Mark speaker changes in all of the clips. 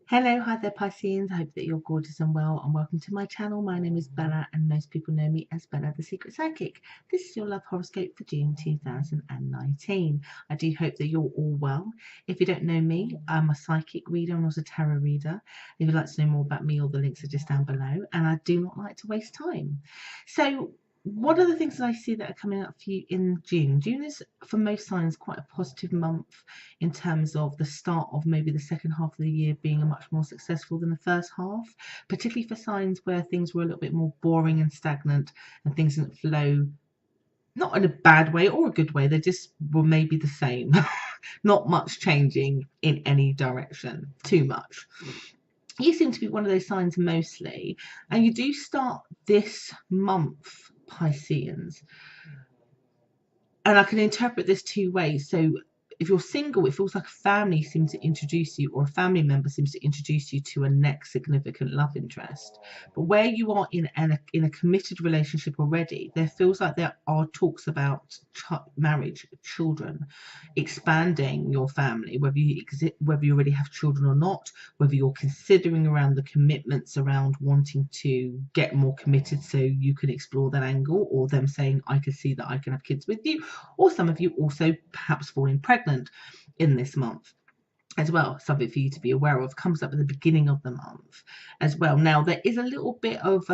Speaker 1: Hello, hi there Pisceans. I hope that you're gorgeous and well, and welcome to my channel. My name is Bella and most people know me as Bella the Secret Psychic. This is your love horoscope for June 2019. I do hope that you're all well. If you don't know me, I'm a psychic reader and also a tarot reader. If you'd like to know more about me, all the links are just down below, and I do not like to waste time. So what are the things that I see that are coming up for you in June? June is, for most signs, quite a positive month in terms of the start of maybe the second half of the year being a much more successful than the first half, particularly for signs where things were a little bit more boring and stagnant and things didn't flow, not in a bad way or a good way, they just were maybe the same. Not much changing in any direction, too much. You seem to be one of those signs mostly, and you do start this month, Pisceans, and I can interpret this two ways. So if you're single, it feels like a family seems to introduce you, or a family member seems to introduce you to a next significant love interest. But where you are in a committed relationship already, there feels like there are talks about marriage, children, expanding your family, whether you already have children or not, whether you're considering around the commitments around wanting to get more committed so you can explore that angle, or them saying, I can see that I can have kids with you, or some of you also perhaps falling pregnant in this month as well. Something for you to be aware of comes up at the beginning of the month as well. Now there is a little bit of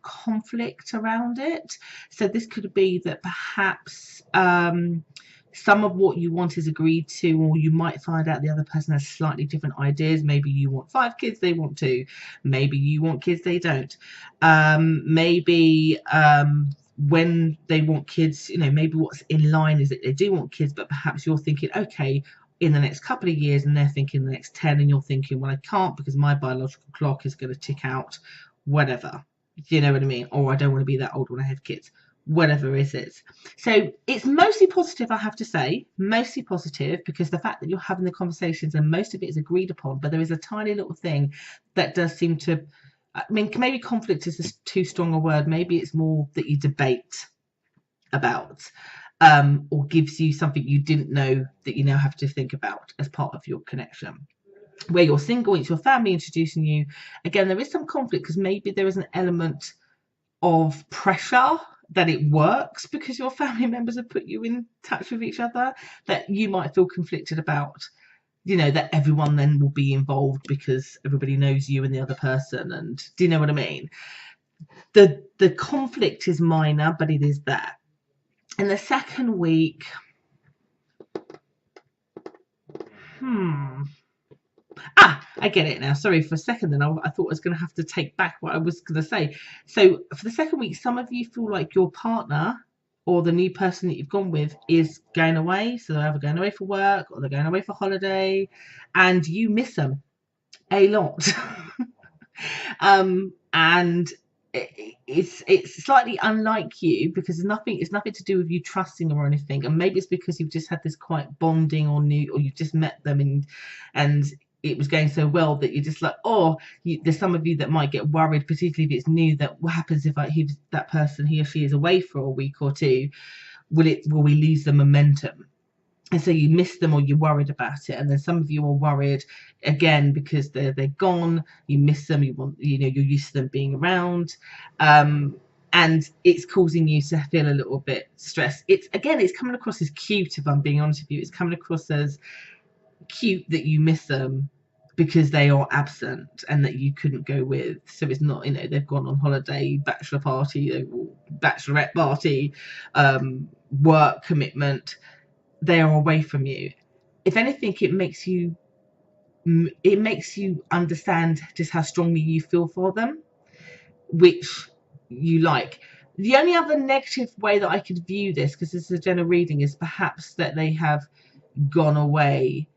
Speaker 1: conflict around it, so this could be that perhaps some of what you want is agreed to, or you might find out the other person has slightly different ideas. Maybe you want 5 kids, they want 2. Maybe you want kids, they don't. Maybe when they want kids, maybe what's in line is that they do want kids, but perhaps you're thinking, okay, in the next couple of years, and they're thinking the next 10, and you're thinking, well, I can't because my biological clock is going to tick out, whatever. Do you know what I mean? Or I don't want to be that old when I have kids, whatever it is. So it's mostly positive, I have to say, mostly positive, because the fact that you're having the conversations and most of it is agreed upon, but there is a tiny little thing that does seem to, I mean, maybe conflict is too strong a word. Maybe it's more that you debate about, or gives you something you didn't know that you now have to think about as part of your connection. Where you're single, it's your family introducing you. Again, there is some conflict because maybe there is an element of pressure that it works because your family members have put you in touch with each other, that you might feel conflicted about. That everyone then will be involved because everybody knows you and the other person. And do you know what I mean? The conflict is minor, but it is there. In the second week, I get it now. Sorry, for a second then I thought I was going to have to take back what I was going to say. So for the second week, some of you feel like your partner or the new person that you've gone with is going away. So they're either going away for work or they're going away for holiday, and you miss them a lot. And it's slightly unlike you because it's nothing to do with you trusting them or anything, and maybe it's because you've just had this quite bonding, or you've just met them and it was going so well that you're just like, there's some of you that might get worried, particularly if it's new, that what happens if that person, he or she, is away for a week or two, will we lose the momentum? And so you miss them, or you're worried about it. And then some of you are worried again because they're gone, you miss them, you're used to them being around, and it's causing you to feel a little bit stressed. It's coming across as cute, if I'm being honest with you. It's coming across as cute that you miss them because they are absent and that you couldn't go with. So it's not, they've gone on holiday, bachelor party, bachelorette party, work commitment, they are away from you. If anything, it makes you understand just how strongly you feel for them, which you like. The only other negative way that I could view this, because this is a general reading, is perhaps that they have gone away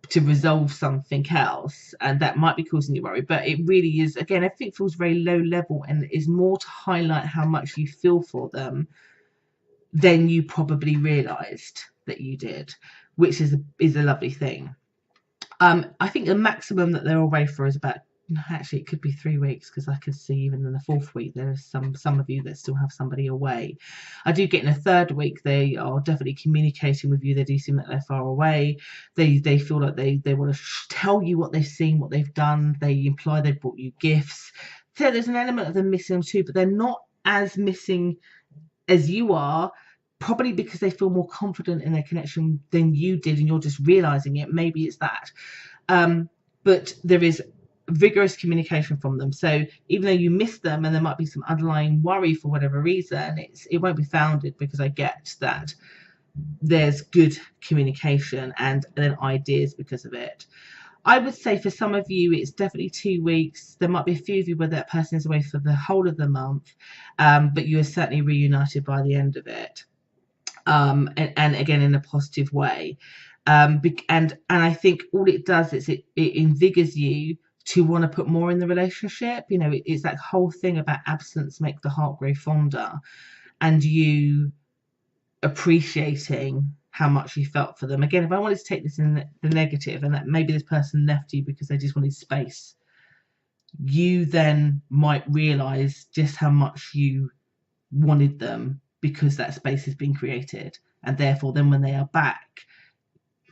Speaker 1: to resolve something else, and that might be causing you worry. But it really is, again, everything feels very low level and is more to highlight how much you feel for them than you probably realized that you did, which is a lovely thing. I think the maximum that they're away for is about Actually, it could be 3 weeks, because I could see even in the 4th week there's some of you that still have somebody away. I do get in the 3rd week they are definitely communicating with you. They do seem that they're far away. They feel like they want to tell you what they've seen, what they've done. They imply they've brought you gifts. So there's an element of them missing them too, but they're not as missing as you are, probably because they feel more confident in their connection than you did, and you're just realizing it. Maybe it's that. But there is vigorous communication from them. So even though you miss them and there might be some underlying worry for whatever reason, it won't be founded, because I get that there's good communication and then ideas because of it. I would say for some of you, it's definitely 2 weeks. There might be a few of you where that person is away for the whole of the month, but you are certainly reunited by the end of it. And again, in a positive way. And I think all it does is it invigors you to want to put more in the relationship. You know, it's that whole thing about absence make the heart grow fonder, and you appreciating how much you felt for them. Again, if I wanted to take this in the negative, and that maybe this person left you because they just wanted space, you then might realize just how much you wanted them, because that space has been created, and therefore then when they are back,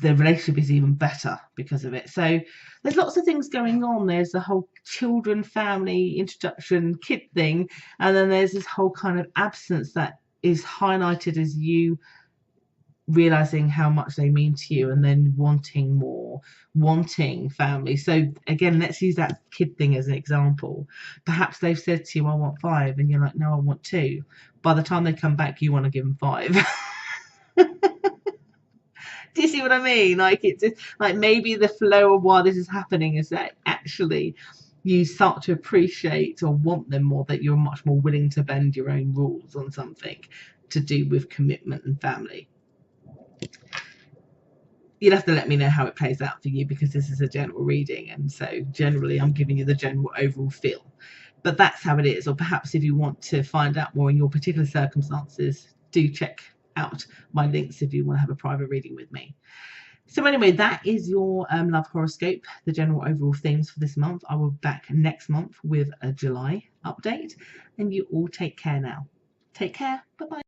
Speaker 1: the relationship is even better because of it. So there's lots of things going on. There's the whole children, family, introduction, kid thing, and then there's this whole kind of absence that is highlighted as you realizing how much they mean to you, and then wanting more, wanting family. So again, let's use that kid thing as an example. Perhaps they've said to you, I want 5, and you're like, no, I want 2. By the time they come back, you want to give them 5. Do you see what I mean? Like, it's just like, maybe the flow of why this is happening is that actually you start to appreciate or want them more, that you're much more willing to bend your own rules on something to do with commitment and family. You'll have to let me know how it plays out for you, because this is a general reading, and so generally I'm giving you the general overall feel. But that's how it is. Or perhaps if you want to find out more in your particular circumstances, do check out my links if you want to have a private reading with me. So anyway, that is your love horoscope, the general overall themes for this month. I will be back next month with a July update, and you all take care now. Take care. Bye bye.